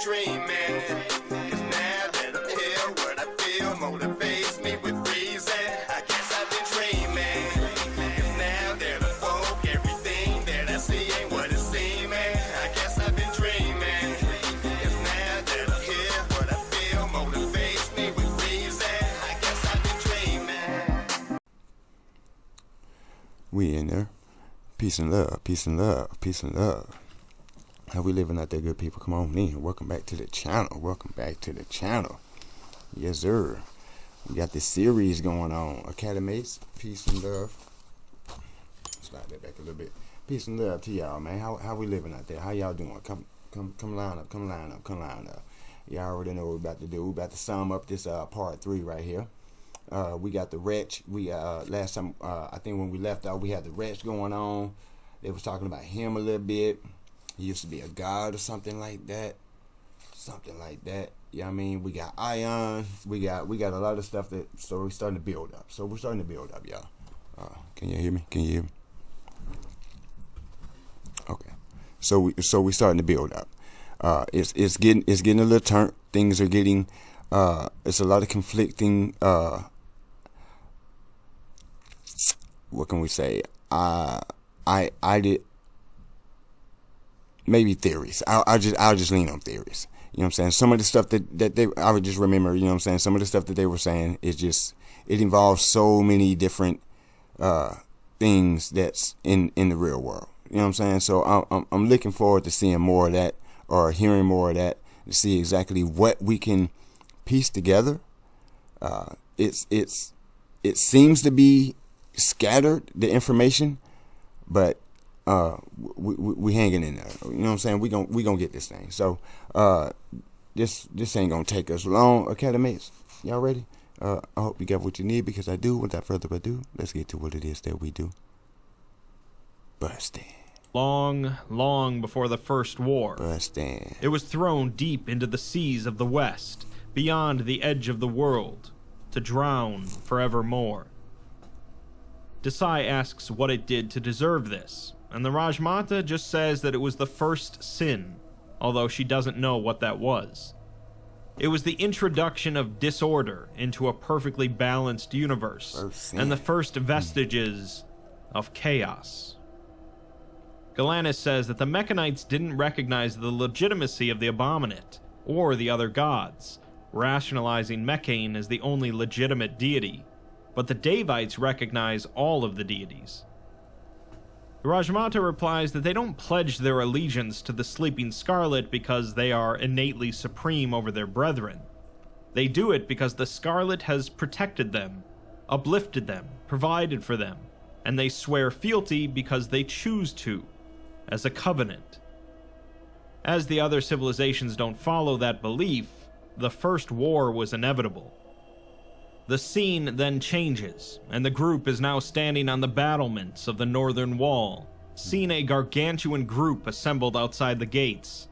dreaming. 'Cause now that I'm here, what I feel motivates me with reason. I guess I've been dreaming. 'Cause now that I'm woke, everything that I see ain't what it seems. I guess I've been dreaming. 'Cause now that I'm here, what I feel motivates me with reason. I guess I've been dreaming. We in there. Peace and love, peace and love, peace and love. How we living out there, good people? Come on in. Welcome back to the channel. Welcome back to the channel. Yes, sir. We got this series going on. Academates, peace and love. Slide that back a little bit. Peace and love to y'all, man. How we living out there? How y'all doing? Come line up, come line up, come line up. Y'all already know what we're about to do. We're about to sum up this part 3 right here. We got the wretch. We last time I think when we left out, we had the wretch going on. They was talking about him a little bit. He used to be a god or something like that. Something like that. Yeah, I mean, we got Ion. We got a lot of stuff that. So we're starting to build up. Y'all. Can you hear me? Can you hear me? Okay. So we starting to build up. It's getting a little turn. Things are getting. It's a lot of conflicting. What can we say? I did maybe theories. I'll just lean on theories. You know what I'm saying? Some of the stuff that they, I would just remember. You know what I'm saying? Some of the stuff that they were saying is just, it involves so many different things that's in the real world. You know what I'm saying? So I'm looking forward to seeing more of that, or hearing more of that, to see exactly what we can piece together. It seems to be scattered, the information, but we hanging in there. You know what I'm saying? We gonna get this thing. So this ain't gonna take us long. Academates, y'all ready? I hope you got what you need, because I do. Without further ado, let's get to what it is that we do. Bustin'. Long before the First War, Bustin'. it was thrown deep into the seas of the West, beyond the edge of the world, to drown forevermore. Desai asks what it did to deserve this, and the Rajmata just says that it was the first sin, although she doesn't know what that was. It was the introduction of disorder into a perfectly balanced universe, and the first vestiges of chaos. Galanis says that the Mechanites didn't recognize the legitimacy of the Abominate, or the other gods, rationalizing Mechane as the only legitimate deity, but the Davites recognize all of the deities. The Rajmata replies that they don't pledge their allegiance to the Sleeping Scarlet because they are innately supreme over their brethren. They do it because the Scarlet has protected them, uplifted them, provided for them, and they swear fealty because they choose to, as a covenant. As the other civilizations don't follow that belief, the First War was inevitable. The scene then changes, and the group is now standing on the battlements of the northern wall, seeing a gargantuan group assembled outside the gates.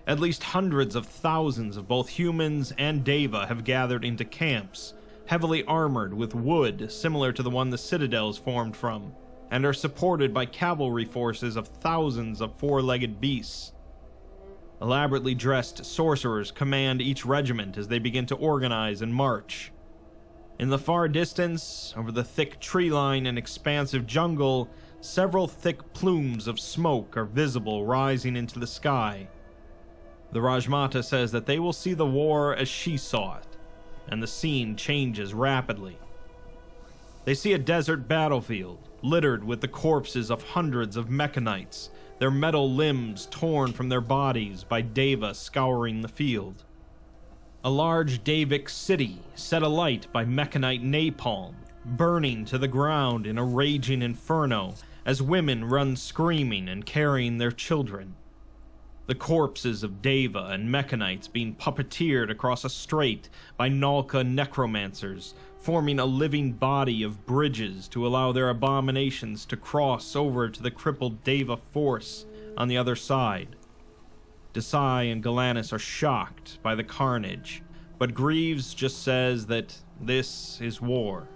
At least hundreds of thousands of both humans and Deva have gathered into camps, heavily armored with wood similar to the one the Citadel is formed from, and are supported by cavalry forces of thousands of four-legged beasts. Elaborately dressed sorcerers command each regiment as they begin to organize and march. In the far distance, over the thick tree line and expansive jungle, several thick plumes of smoke are visible rising into the sky. The Rajmata says that they will see the war as she saw it, and the scene changes rapidly. They see a desert battlefield, littered with the corpses of hundreds of Mechanites, their metal limbs torn from their bodies by Deva scouring the field. A large Davic city set alight by Mechanite napalm, burning to the ground in a raging inferno as women run screaming and carrying their children. The corpses of Deva and Mechanites being puppeteered across a strait by Nalka necromancers, forming a living body of bridges to allow their abominations to cross over to the crippled Deva force on the other side. Desai and Galanis are shocked by the carnage, but Greaves just says that this is war.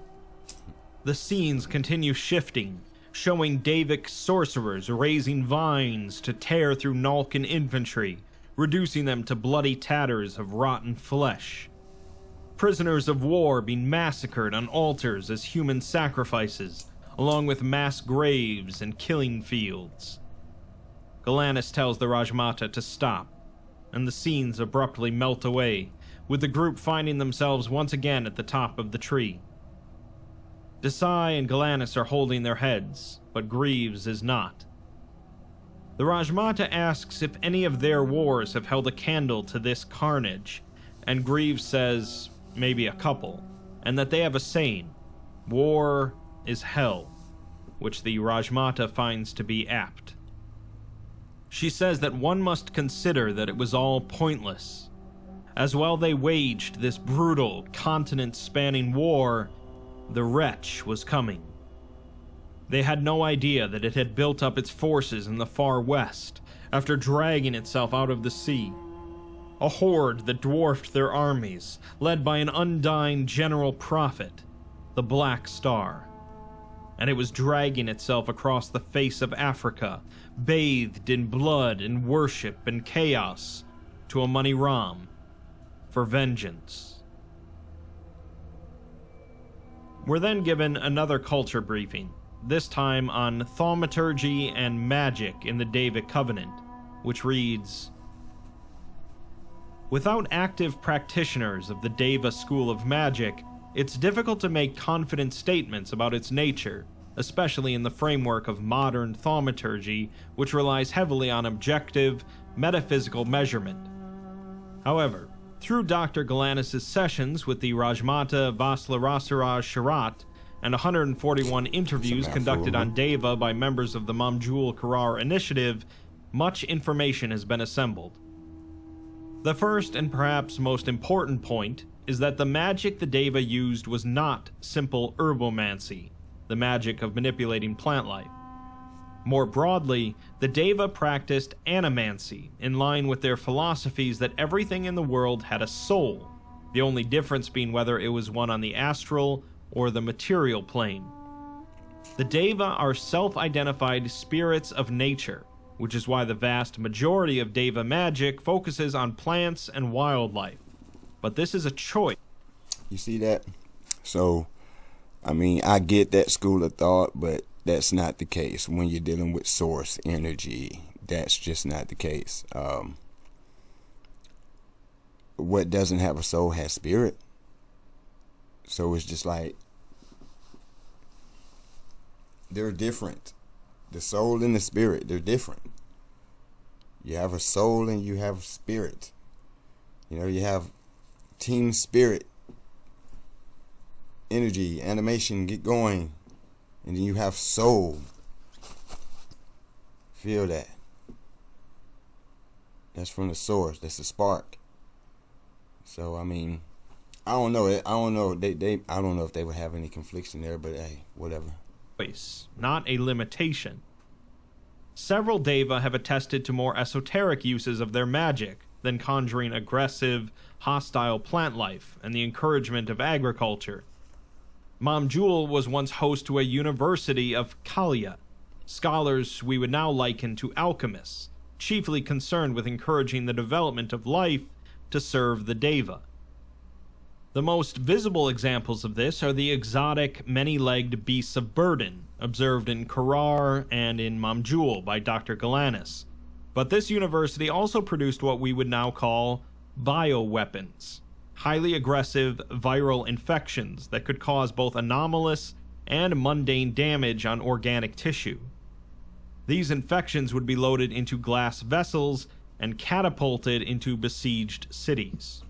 The scenes continue shifting, showing Davic sorcerers raising vines to tear through Nalkan infantry, reducing them to bloody tatters of rotten flesh. Prisoners of war being massacred on altars as human sacrifices, along with mass graves and killing fields. Galanis tells the Rajmata to stop, and the scenes abruptly melt away, with the group finding themselves once again at the top of the tree. Desai and Galanis are holding their heads, but Greaves is not. The Rajmata asks if any of their wars have held a candle to this carnage, and Greaves says maybe a couple, and that they have a saying, "War is hell," which the Rajmata finds to be apt. She says that one must consider that it was all pointless. As while they waged this brutal, continent-spanning war, the wretch was coming. They had no idea that it had built up its forces in the far west, after dragging itself out of the sea. A horde that dwarfed their armies, led by an undying general prophet, the Black Star. And it was dragging itself across the face of Africa, bathed in blood and worship and chaos, to a Mani Ram, for vengeance. We're then given another culture briefing, this time on thaumaturgy and magic in the Deva Covenant, which reads, "Without active practitioners of the Deva school of magic, it's difficult to make confident statements about its nature, especially in the framework of modern thaumaturgy, which relies heavily on objective, metaphysical measurement. However, through Dr. Galanis' sessions with the Rajmata Vaslarasaraj Sharat and 141 interviews conducted on Deva by members of the Mamjul Korar initiative, much information has been assembled. The first and perhaps most important point is that the magic the Deva used was not simple herbomancy, the magic of manipulating plant life. More broadly, the Deva practiced animancy, in line with their philosophies that everything in the world had a soul, the only difference being whether it was one on the astral or the material plane. The Deva are self-identified spirits of nature, which is why the vast majority of Deva magic focuses on plants and wildlife. But this is a choice." You see that? So, I mean, I get that school of thought, but that's not the case when you're dealing with source energy. That's just not the case. What doesn't have a soul has spirit. So it's just like, they're different. The soul and the spirit, they're different. You have a soul and you have spirit. You know, you have team spirit, energy, animation, get going. And then you have soul. Feel that. That's from the source. That's the spark. So, I mean, I don't know. I don't know. I don't know if they would have any confliction there, but hey, whatever. Not a limitation. Several Deva have attested to more esoteric uses of their magic than conjuring aggressive, hostile plant life and the encouragement of agriculture. Mamjul was once host to a university of Kalya, scholars we would now liken to alchemists, chiefly concerned with encouraging the development of life to serve the Deva. The most visible examples of this are the exotic, many-legged beasts of burden observed in Korar and in Mamjul by Dr. Galanis. But this university also produced what we would now call bioweapons, highly aggressive viral infections that could cause both anomalous and mundane damage on organic tissue. These infections would be loaded into glass vessels and catapulted into besieged cities.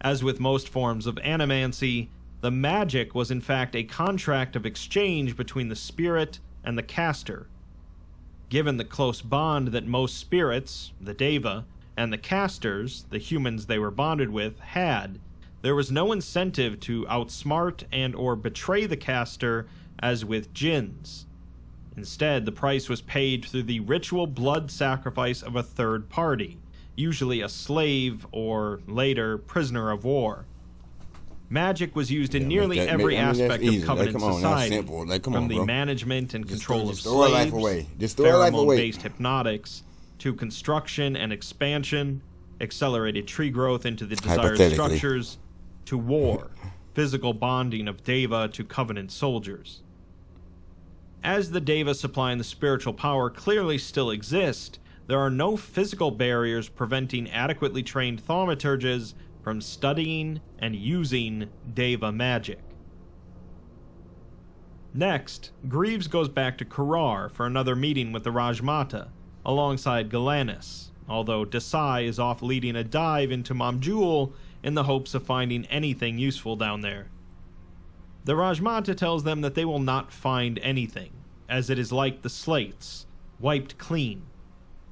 As with most forms of animancy, the magic was in fact a contract of exchange between the spirit and the caster. Given the close bond that most spirits, the Deva, and the casters, the humans they were bonded with, had, there was no incentive to outsmart and or betray the caster as with jinns. Instead, the price was paid through the ritual blood sacrifice of a third party, usually a slave or, later, prisoner of war. Magic was used in nearly every aspect of Covenant society, from the management and control of slaves, pheromone-based hypnotics, to construction and expansion, accelerated tree growth into the desired Hypothetically. structures, to war, physical bonding of Deva to Covenant soldiers. As the Deva supplying the spiritual power clearly still exist, there are no physical barriers preventing adequately trained thaumaturges from studying and using Deva magic. Next, Greaves goes back to Korar for another meeting with the Rajmata, alongside Galanis, although Desai is off leading a dive into Mamjul in the hopes of finding anything useful down there. The Rajmata tells them that they will not find anything, as it is like the slates, wiped clean.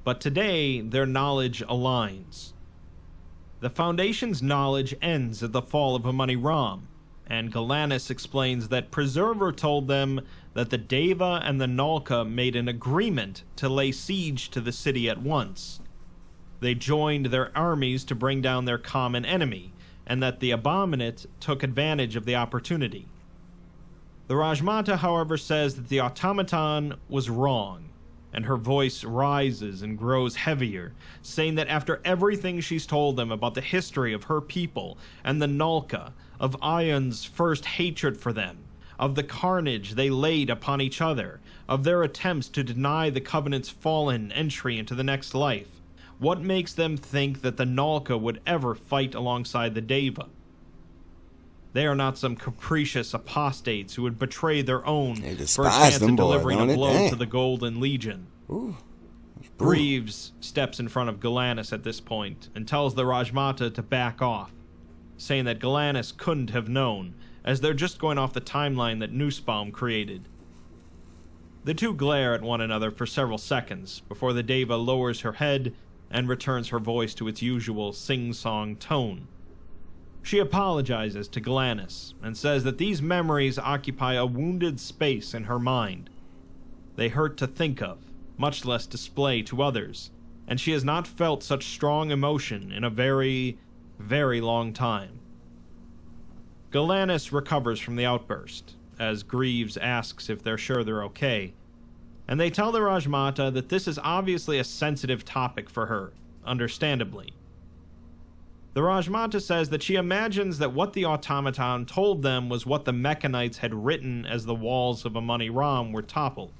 But today, their knowledge aligns. The Foundation's knowledge ends at the fall of Amani Ram, and Galanis explains that Preserver told them that the Deva and the Nalka made an agreement to lay siege to the city at once. They joined their armies to bring down their common enemy, and that the Abominate took advantage of the opportunity. The Rajmata, however, says that the automaton was wrong, and her voice rises and grows heavier, saying that after everything she's told them about the history of her people and the Nalka, of Ion's first hatred for them, of the carnage they laid upon each other, of their attempts to deny the Covenant's fallen entry into the next life, what makes them think that the Nalka would ever fight alongside the Deva? They are not some capricious apostates who would betray their own for a despise chance them of boys, delivering don't a they? blow Dang. to the Golden Legion. Ooh. Greaves steps in front of Galanis at this point and tells the Rajmata to back off, saying that Galanis couldn't have known, as they're just going off the timeline that Nussbaum created. The two glare at one another for several seconds before the Deva lowers her head and returns her voice to its usual sing-song tone. She apologizes to Galanis and says that these memories occupy a wounded space in her mind. They hurt to think of, much less display to others, and she has not felt such strong emotion in a very, very long time. Galanis recovers from the outburst, as Greaves asks if they're sure they're okay, and they tell the Rajmata that this is obviously a sensitive topic for her, understandably. The Rajmata says that she imagines that what the automaton told them was what the Mechanites had written as the walls of Amani Ram were toppled.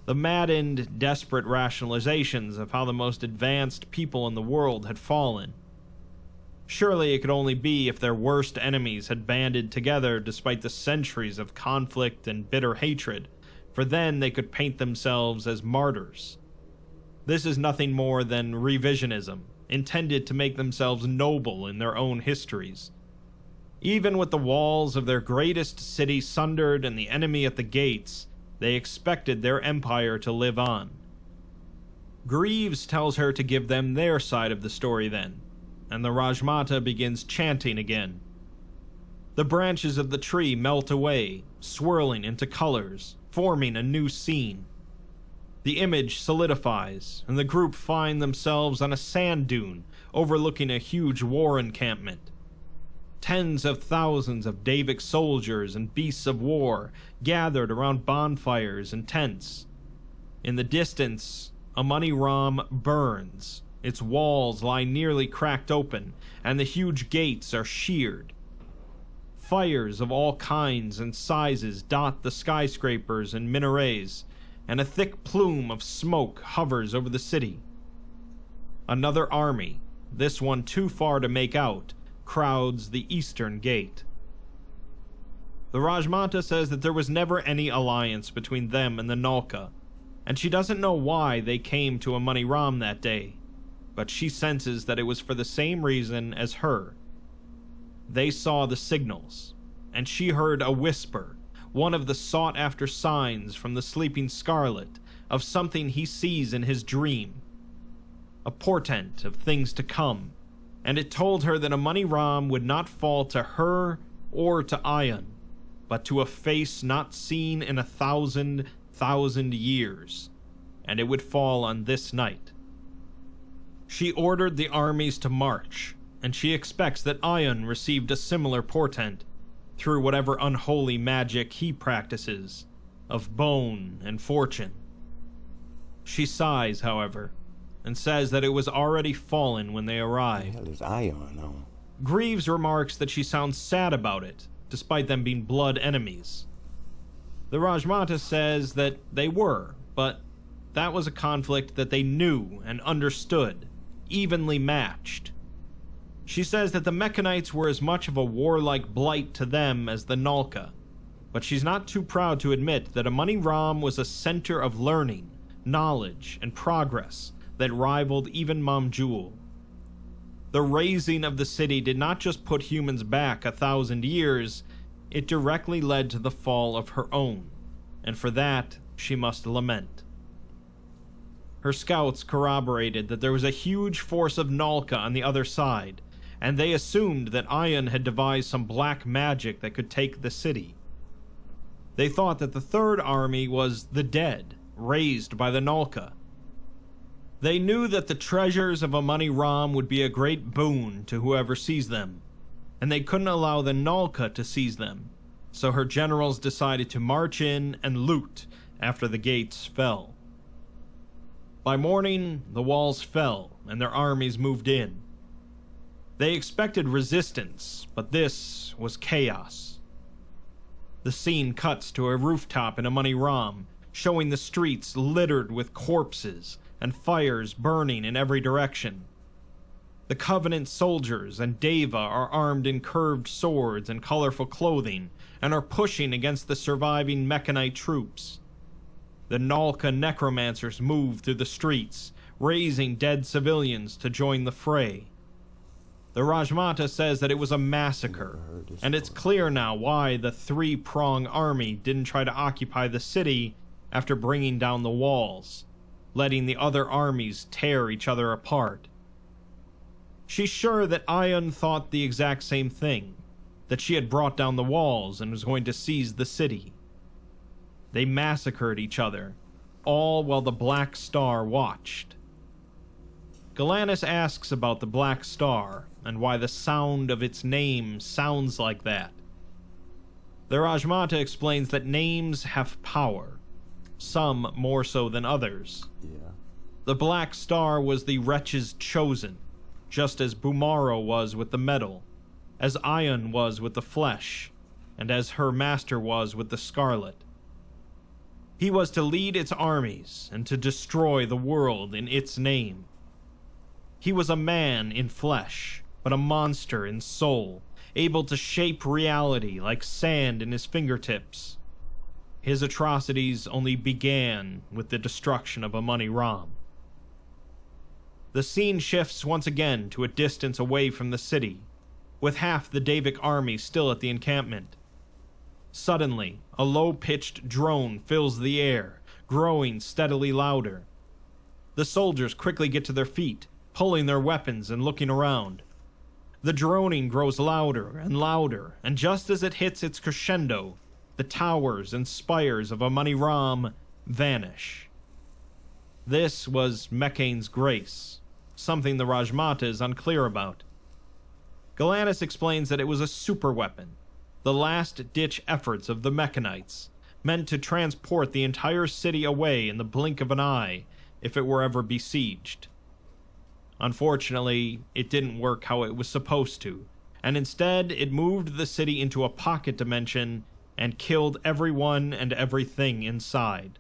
The maddened, desperate rationalizations of how the most advanced people in the world had fallen. Surely it could only be if their worst enemies had banded together despite the centuries of conflict and bitter hatred, for then they could paint themselves as martyrs. This is nothing more than revisionism, intended to make themselves noble in their own histories. Even with the walls of their greatest city sundered and the enemy at the gates, they expected their empire to live on. Greaves tells her to give them their side of the story then, and the Rajmata begins chanting again. The branches of the tree melt away, swirling into colors, forming a new scene. The image solidifies, and the group find themselves on a sand dune overlooking a huge war encampment. Tens of thousands of Davic soldiers and beasts of war gathered around bonfires and tents. In the distance, Amani Ram burns. Its walls lie nearly cracked open, and the huge gates are sheared. Fires of all kinds and sizes dot the skyscrapers and minarets, and a thick plume of smoke hovers over the city. Another army, this one too far to make out, crowds the eastern gate. The Rajmata says that there was never any alliance between them and the Nalka, and she doesn't know why they came to Amani Ram that day, but she senses that it was for the same reason as her. They saw the signals, and she heard a whisper, one of the sought-after signs from the sleeping Scarlet of something he sees in his dream, a portent of things to come, and it told her that Amani Ram would not fall to her or to Ion, but to a face not seen in 1,000,000 years, and it would fall on this night. She ordered the armies to march, and she expects that Ion received a similar portent through whatever unholy magic he practices, of bone and fortune. She sighs, however, and says that it was already fallen when they What the arrived. hell is Ion on? Greaves remarks that she sounds sad about it, despite them being blood enemies. The Rajmata says that they were, but that was a conflict that they knew and understood, evenly matched. She says that the Mechanites were as much of a warlike blight to them as the Nalka, but she's not too proud to admit that Amani Ram was a center of learning, knowledge, and progress that rivaled even Mamjul. The razing of the city did not just put humans back 1,000 years, it directly led to the fall of her own, and for that she must lament. Her scouts corroborated that there was a huge force of Nalka on the other side, and they assumed that Ion had devised some black magic that could take the city. They thought that the third army was the dead, raised by the Nalka. They knew that the treasures of Amani Ram would be a great boon to whoever sees them, and they couldn't allow the Nalka to seize them, so her generals decided to march in and loot after the gates fell. By morning, the walls fell and their armies moved in. They expected resistance, but this was chaos. The scene cuts to a rooftop in Amani Ram, showing the streets littered with corpses and fires burning in every direction. The Covenant soldiers and Deva are armed in curved swords and colorful clothing and are pushing against the surviving Mechanite troops. The Nalka necromancers move through the streets, raising dead civilians to join the fray. The Rajmata says that it was a massacre, and it's clear now why the three-prong army didn't try to occupy the city after bringing down the walls, letting the other armies tear each other apart. She's sure that Ion thought the exact same thing, that she had brought down the walls and was going to seize the city. They massacred each other, all while the Black Star watched. Galanis asks about the Black Star and why the sound of its name sounds like that. The Rajmata explains that names have power, some more so than others. Yeah. The Black Star was the wretch's chosen, just as Bumaro was with the metal, as Ion was with the flesh, and as her master was with the scarlet. He was to lead its armies and to destroy the world in its name. He was a man in flesh, but a monster in soul, able to shape reality like sand in his fingertips. His atrocities only began with the destruction of Amani Ram. The scene shifts once again to a distance away from the city, with half the Davic army still at the encampment. Suddenly, a low-pitched drone fills the air, growing steadily louder. The soldiers quickly get to their feet, pulling their weapons and looking around. The droning grows louder, and just as it hits its crescendo, the towers and spires of Amani Ram vanish. This was Mekane's grace, something the Rajmata is unclear about. Galanis explains that it was a superweapon, the last-ditch efforts of the Mechanites, meant to transport the entire city away in the blink of an eye if it were ever besieged. Unfortunately, it didn't work how it was supposed to, and instead it moved the city into a pocket dimension and killed everyone and everything inside.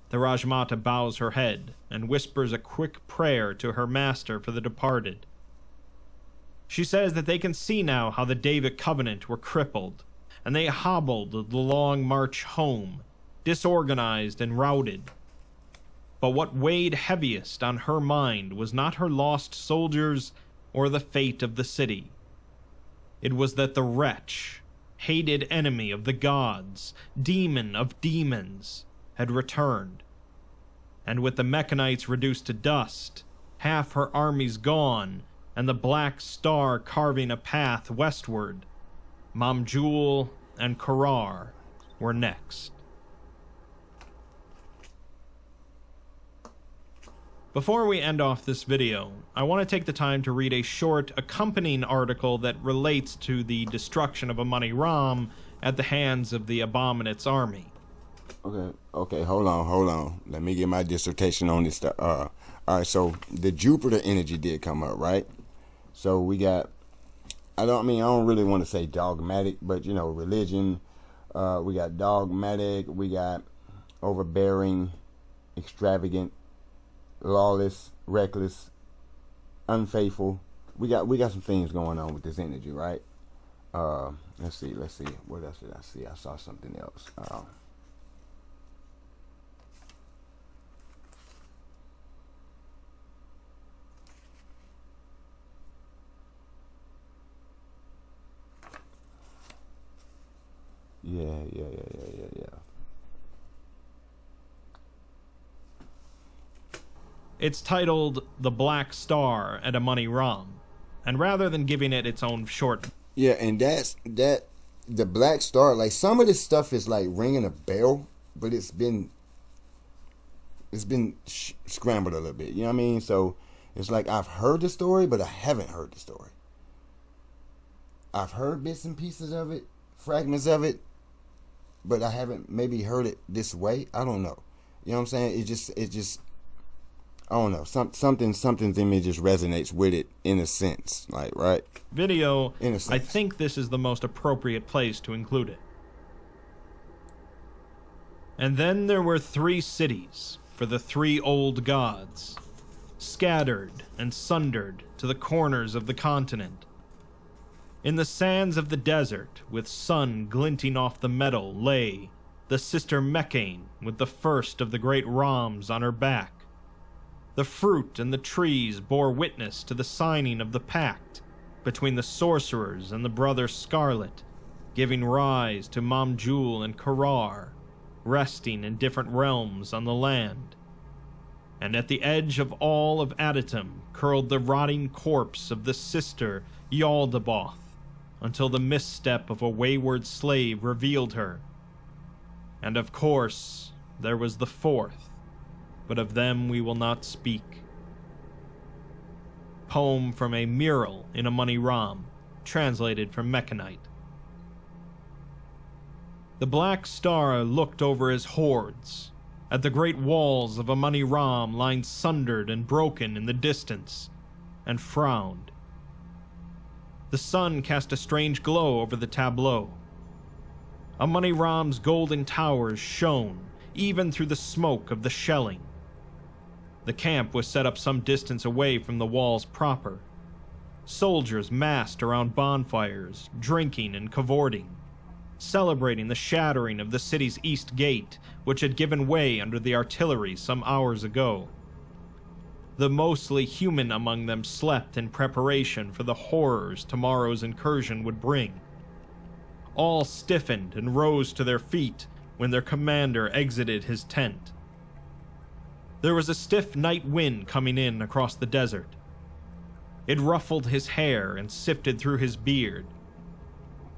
The Rajmata bows her head and whispers a quick prayer to her master for the departed. She says that they can see now how the Davic Covenant were crippled, and they hobbled the long march home, disorganized and routed. But what weighed heaviest on her mind was not her lost soldiers or the fate of the city. It was that the wretch, hated enemy of the gods, demon of demons, had returned. And with the Mechanites reduced to dust, half her armies gone, and the Black Star carving a path westward, Mamjul and Korar were next. Before we end off this video, I want to take the time to read a short accompanying article that relates to the destruction of Amani Ram at the hands of the Abominate's army. Okay, hold on. Let me get my dissertation on this stuff. All right, so the Jupiter energy did come up, right? So we got, I don't really want to say dogmatic, but you know, religion. We got dogmatic, we got overbearing, extravagant, lawless, reckless, unfaithful. We got some things going on with this energy, right? Let's see. What else did I see? I saw something else. Yeah. It's titled The Black Star and a Money Ram, and rather than giving it its own short... Yeah, and the Black Star, like some of this stuff is like ringing a bell, but it's been scrambled a little bit, you know what I mean? So it's like I've heard the story, but I haven't heard the story. I've heard bits and pieces of it, fragments of it, but I haven't maybe heard it this way. I don't know. You know what I'm saying? It just I don't know. Something in me just resonates with it in a sense, like, right? Video, In a sense. I think this is the most appropriate place to include it. And then there were 3 cities for the 3 old gods, scattered and sundered to the corners of the continent. In the sands of the desert, with sun glinting off the metal, lay the sister Mechane with the first of the great Rams on her back. The fruit and the trees bore witness to the signing of the pact between the sorcerers and the brother Scarlet, giving rise to Mamjul and Korar, resting in different realms on the land. And at the edge of all of Aditum curled the rotting corpse of the sister Yaldabaoth, until the misstep of a wayward slave revealed her. And of course, there was the 4th, but of them we will not speak. Poem from a mural in a money ram, translated from Mechanite. The Black Star looked over his hordes, at the great walls of a money ram lying sundered and broken in the distance, and frowned. The sun cast a strange glow over the tableau. A money ram's golden towers shone, even through the smoke of the shelling. The camp was set up some distance away from the walls proper. Soldiers massed around bonfires, drinking and cavorting, celebrating the shattering of the city's east gate, which had given way under the artillery some hours ago. The mostly human among them slept in preparation for the horrors tomorrow's incursion would bring. All stiffened and rose to their feet when their commander exited his tent. There was a stiff night wind coming in across the desert. It ruffled his hair and sifted through his beard.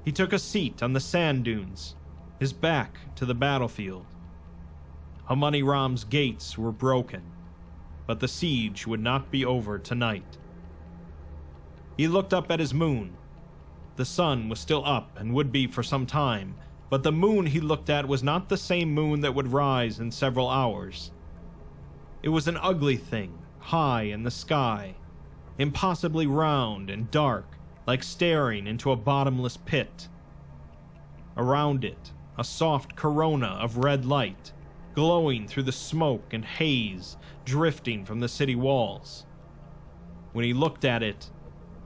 He took a seat on the sand dunes, his back to the battlefield. Hamani Ram's gates were broken, but the siege would not be over tonight. He looked up at his moon. The sun was still up and would be for some time, but the moon he looked at was not the same moon that would rise in several hours. It was an ugly thing, high in the sky, impossibly round and dark, like staring into a bottomless pit. Around it, a soft corona of red light, glowing through the smoke and haze drifting from the city walls. When he looked at it,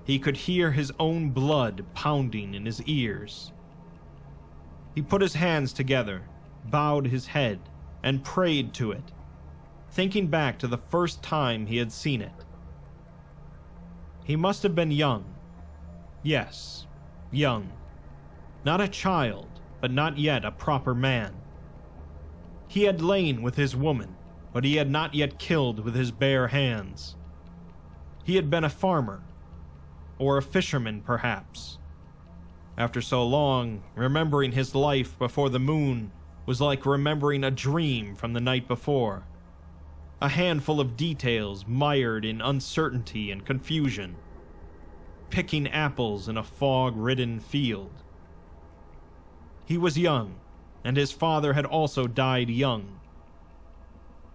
he could hear his own blood pounding in his ears. He put his hands together, bowed his head, and prayed to it, thinking back to the first time he had seen it. He must have been young. Yes, young. Not a child, but not yet a proper man. He had lain with his woman, but he had not yet killed with his bare hands. He had been a farmer, or a fisherman perhaps. After so long, remembering his life before the moon was like remembering a dream from the night before. A handful of details mired in uncertainty and confusion. Picking apples in a fog-ridden field. He was young, and his father had also died young.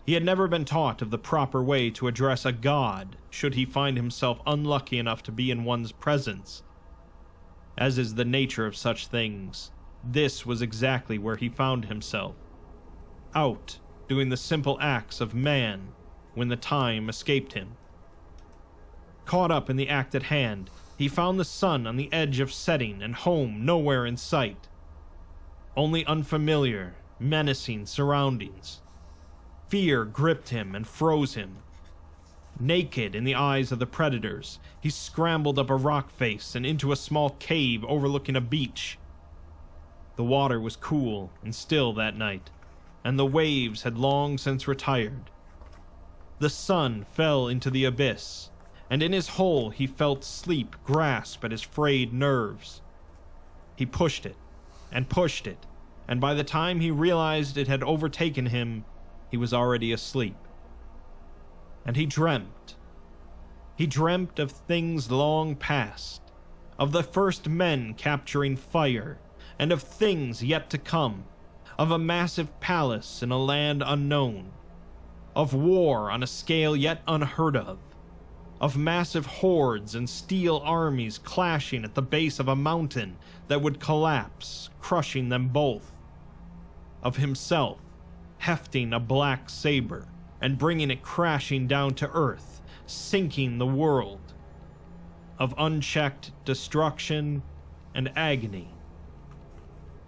He had never been taught of the proper way to address a god should he find himself unlucky enough to be in one's presence. As is the nature of such things, this was exactly where he found himself. Out, doing the simple acts of man when the time escaped him. Caught up in the act at hand, he found the sun on the edge of setting and home nowhere in sight. Only unfamiliar, menacing surroundings. Fear gripped him and froze him. Naked in the eyes of the predators, he scrambled up a rock face and into a small cave overlooking a beach. The water was cool and still that night, and the waves had long since retired. The sun fell into the abyss, and in his hole he felt sleep grasp at his frayed nerves. He pushed it, and by the time he realized it had overtaken him, he was already asleep. And he dreamt. He dreamt of things long past, of the first men capturing fire, and of things yet to come, of a massive palace in a land unknown, of war on a scale yet unheard of massive hordes and steel armies clashing at the base of a mountain that would collapse, crushing them both, of himself hefting a black saber and bringing it crashing down to earth, sinking the world, of unchecked destruction and agony.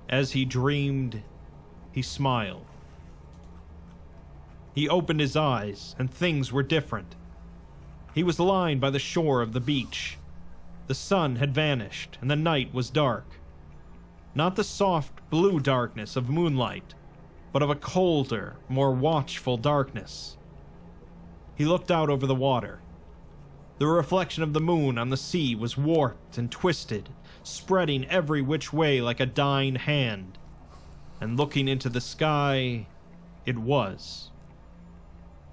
As he dreamed, he smiled. He opened his eyes, and things were different. He was lying by the shore of the beach. The sun had vanished, and the night was dark. Not the soft blue darkness of moonlight, but of a colder, more watchful darkness. He looked out over the water. The reflection of the moon on the sea was warped and twisted, spreading every which way like a dying hand. And looking into the sky, it was.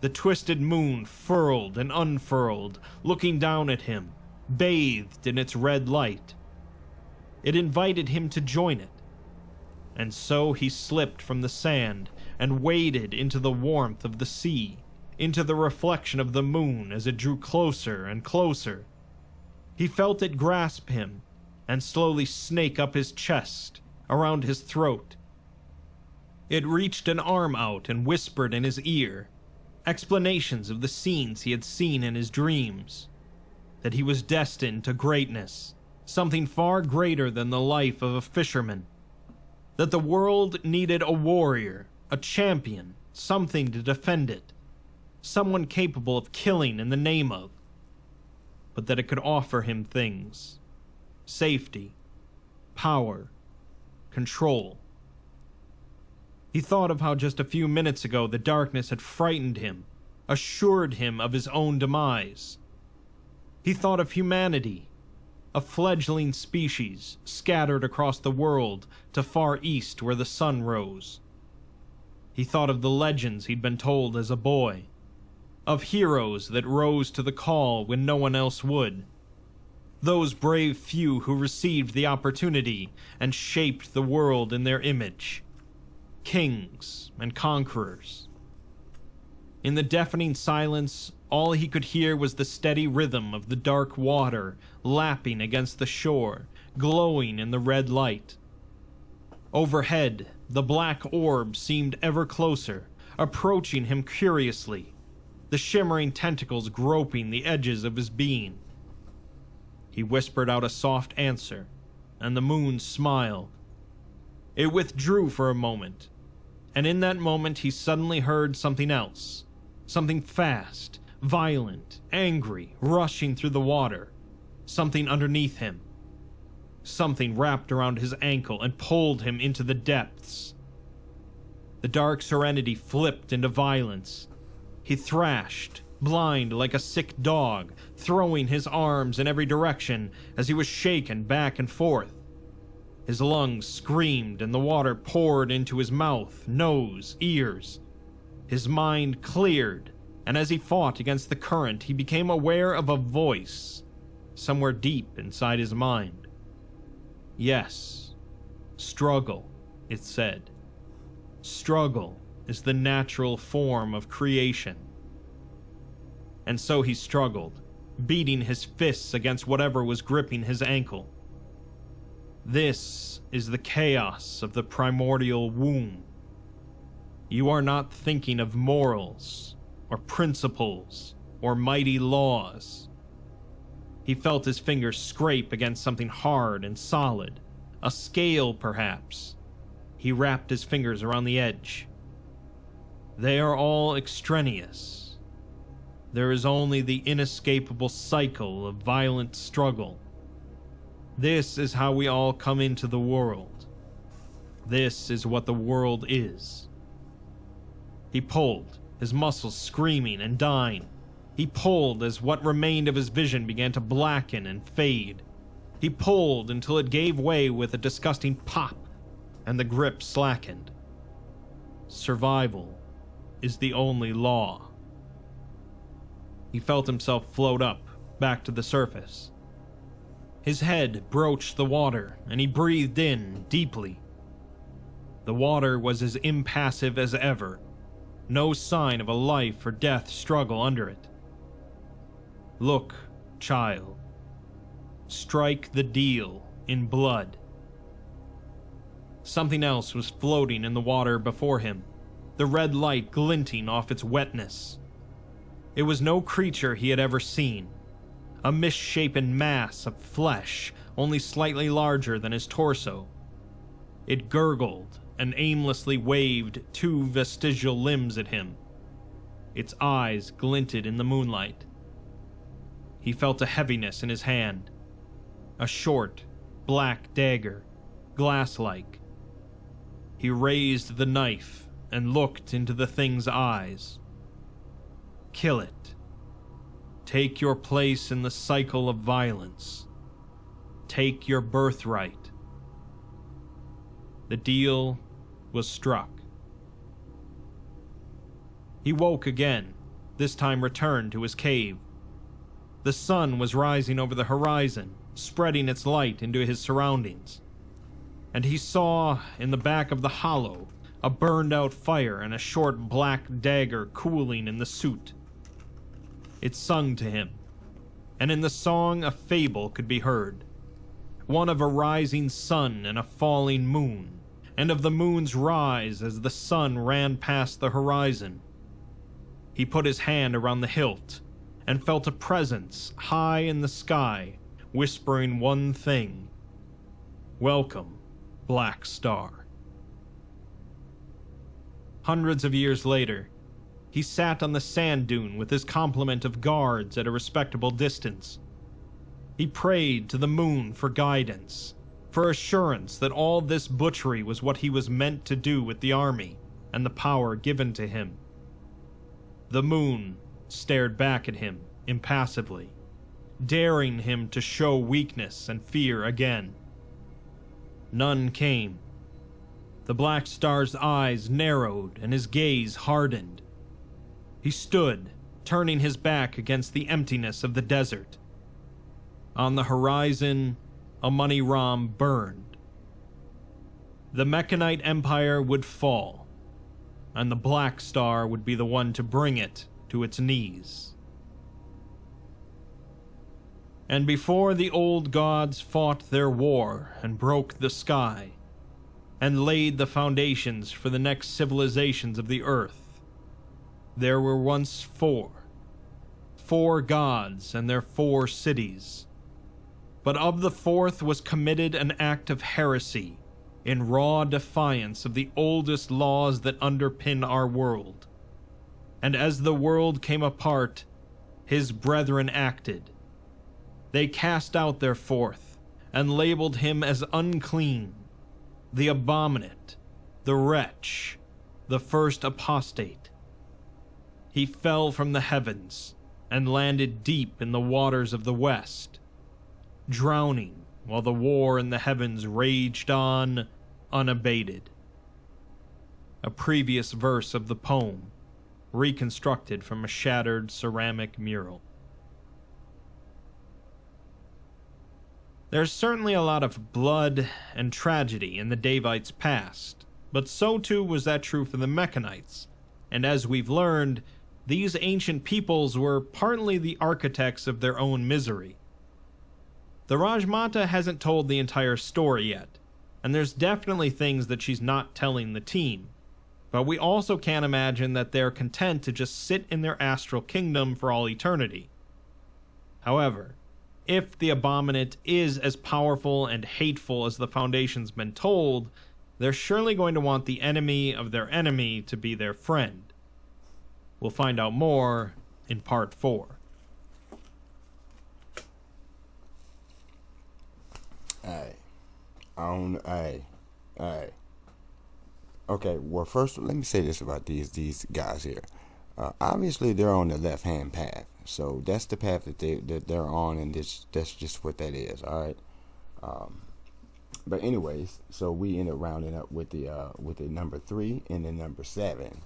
The twisted moon furled and unfurled, looking down at him, bathed in its red light. It invited him to join it. And so he slipped from the sand and waded into the warmth of the sea, into the reflection of the moon as it drew closer and closer. He felt it grasp him and slowly snake up his chest, around his throat. It reached an arm out and whispered in his ear explanations of the scenes he had seen in his dreams, that he was destined to greatness, something far greater than the life of a fisherman, that the world needed a warrior, a champion, something to defend it, someone capable of killing in the name of, but that it could offer him things: safety, power, control. He thought of how just a few minutes ago the darkness had frightened him, assured him of his own demise. He thought of humanity, a fledgling species scattered across the world to far east where the sun rose. He thought of the legends he'd been told as a boy, of heroes that rose to the call when no one else would, those brave few who received the opportunity and shaped the world in their image. Kings and conquerors. In the deafening silence, all he could hear was the steady rhythm of the dark water lapping against the shore, glowing in the red light. Overhead, the black orb seemed ever closer, approaching him curiously, the shimmering tentacles groping the edges of his being. He whispered out a soft answer, and the moon smiled. It withdrew for a moment, and in that moment he suddenly heard something else, something fast, violent, angry, rushing through the water, something underneath him. Something wrapped around his ankle and pulled him into the depths. The dark serenity flipped into violence. He thrashed, blind like a sick dog, throwing his arms in every direction as he was shaken back and forth. His lungs screamed and the water poured into his mouth, nose, ears. His mind cleared, and as he fought against the current, he became aware of a voice somewhere deep inside his mind. Yes, struggle, it said. Struggle is the natural form of creation. And so he struggled, beating his fists against whatever was gripping his ankle. This is the chaos of the primordial womb. You are not thinking of morals, or principles, or mighty laws. He felt his fingers scrape against something hard and solid, a scale perhaps. He wrapped his fingers around the edge. They are all extraneous. There is only the inescapable cycle of violent struggle. This is how we all come into the world. This is what the world is. He pulled, his muscles screaming and dying. He pulled as what remained of his vision began to blacken and fade. He pulled until it gave way with a disgusting pop, and the grip slackened. Survival is the only law. He felt himself float up, back to the surface. His head broached the water, and he breathed in deeply. The water was as impassive as ever, no sign of a life or death struggle under it. Look, child. Strike the deal in blood. Something else was floating in the water before him, the red light glinting off its wetness. It was no creature he had ever seen, a misshapen mass of flesh, only slightly larger than his torso. It gurgled and aimlessly waved two vestigial limbs at him. Its eyes glinted in the moonlight. He felt a heaviness in his hand, a short, black dagger, glass-like. He raised the knife and looked into the thing's eyes. Kill it. Take your place in the cycle of violence. Take your birthright. The deal was struck. He woke again, this time returned to his cave. The sun was rising over the horizon, spreading its light into his surroundings. And he saw, in the back of the hollow, a burned-out fire and a short black dagger cooling in the soot. It sung to him, and in the song a fable could be heard, one of a rising sun and a falling moon, and of the moon's rise as the sun ran past the horizon. He put his hand around the hilt, and felt a presence high in the sky, whispering one thing: "Welcome, Black Star." Hundreds of years later, he sat on the sand dune with his complement of guards at a respectable distance. He prayed to the moon for guidance, for assurance that all this butchery was what he was meant to do with the army and the power given to him. The moon stared back at him impassively, daring him to show weakness and fear again. None came. The Black Star's eyes narrowed and his gaze hardened. He stood, turning his back against the emptiness of the desert. On the horizon, a money rom burned. The Mechanite Empire would fall, and the Black Star would be the one to bring it to its knees. And before the old gods fought their war and broke the sky, and laid the foundations for the next civilizations of the earth, there were once four gods and their 4 cities. But of the 4th was committed an act of heresy, in raw defiance of the oldest laws that underpin our world. And as the world came apart, his brethren acted. They cast out their 4th, and labeled him as unclean, the abominate, the wretch, the first apostate. He fell from the heavens, and landed deep in the waters of the west, drowning while the war in the heavens raged on, unabated. A previous verse of the poem, reconstructed from a shattered ceramic mural. There's certainly a lot of blood and tragedy in the Davites' past, But so too was that true for the Mechanites, and as we've learned, these ancient peoples were partly the architects of their own misery. The Rajmata hasn't told the entire story yet, and there's definitely things that she's not telling the team, but we also can't imagine that they're content to just sit in their astral kingdom for all eternity. However, if the Abominate is as powerful and hateful as the Foundation's been told, they're surely going to want the enemy of their enemy to be their friend. We'll find out more in Part 4. Okay, well, first, let me say this about these guys here. Obviously, they're on the left-hand path, so that's the path that they're on, and that's just what that is. All right. But anyways, so we end up rounding up with the number 3 and the number 7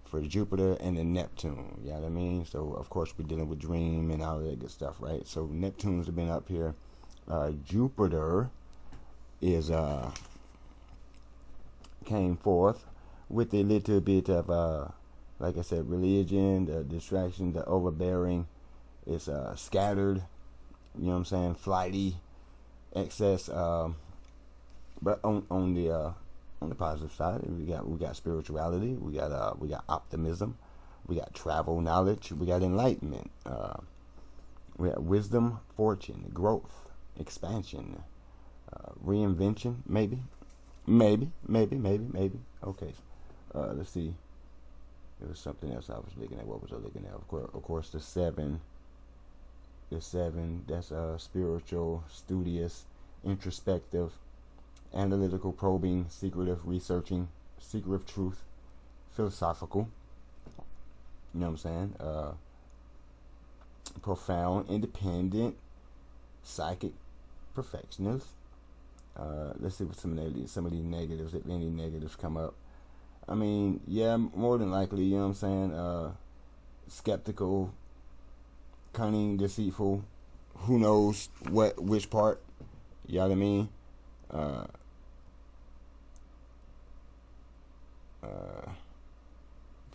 for Jupiter and the Neptune. You know what I mean? So of course we're dealing with Dream and all that good stuff, right? So Neptune's have been up here. Jupiter is came forth with a little bit of like I said, religion, the distraction, the overbearing. It's scattered, you know what I'm saying, flighty, excess. But on the positive side, we got spirituality, we got optimism, we got travel knowledge, we got enlightenment, we got wisdom, fortune, growth, expansion, reinvention, maybe. Okay, let's see. There was something else I was looking at. What was I looking at? Of course, the 7. The 7. That's spiritual, studious, introspective, analytical, probing, secretive, researching, seeker of truth, philosophical. You know what I'm saying? Profound, independent, psychic, perfectionist. Let's see what some of these negatives, if any negatives come up. I mean, yeah, more than likely, you know what I'm saying? Skeptical, cunning, deceitful, who knows which part, you know what I mean?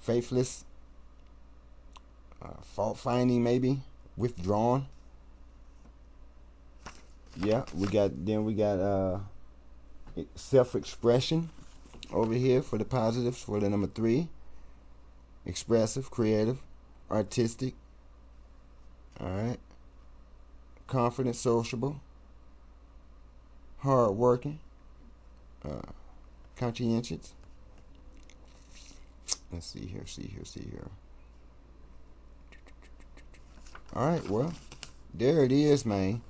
Faithless, fault finding, maybe withdrawn. Yeah, we got self-expression over here for the positives for the number 3. Expressive, creative, artistic. All right. Confident, sociable, hard working, conscientious. Let's see here. All right, well, there it is, man.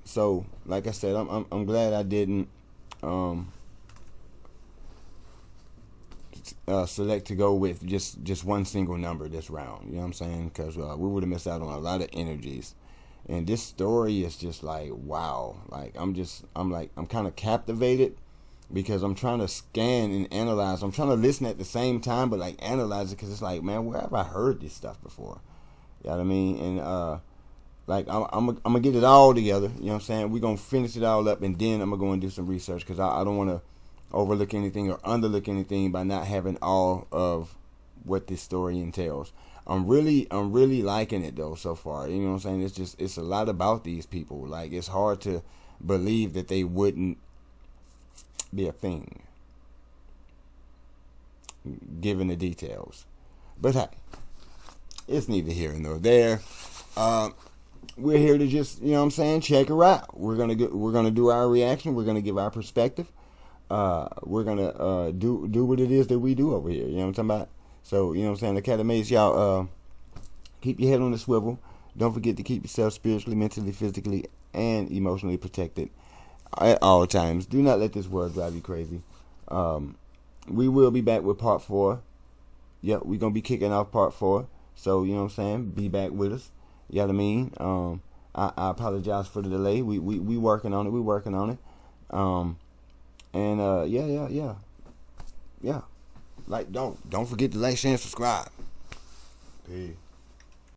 So like I said, I'm glad I didn't select to go with just one single number this round. You know what I'm saying? Because we would have missed out on a lot of energies. And this story is just like, wow. Like I'm kind of captivated because I'm trying to scan and analyze. I'm trying to listen at the same time, but like analyze it because it's like, man, where have I heard this stuff before? You know what I mean? And like I'm gonna get it all together. You know what I'm saying? We're gonna finish it all up, and then I'm gonna go and do some research because I don't want to overlook anything or underlook anything by not having all of what this story entails. I'm really liking it though so far. You know what I'm saying? It's a lot about these people. Like it's hard to believe that they wouldn't be a thing, given the details. But hey, it's neither here nor there. We're here to just, you know what I'm saying, check her out. We're gonna do our reaction. We're gonna give our perspective. We're gonna do what it is that we do over here. You know what I'm talking about? So, you know what I'm saying, Academies, y'all, keep your head on the swivel. Don't forget to keep yourself spiritually, mentally, physically, and emotionally protected at all times. Do not let this world drive you crazy. We will be back with part 4. Yep, we're going to be kicking off part 4. So, you know what I'm saying, be back with us. You know what I mean? I apologize for the delay. We working on it. We working on it. Yeah. Like, don't forget to like, share, and subscribe. Peace.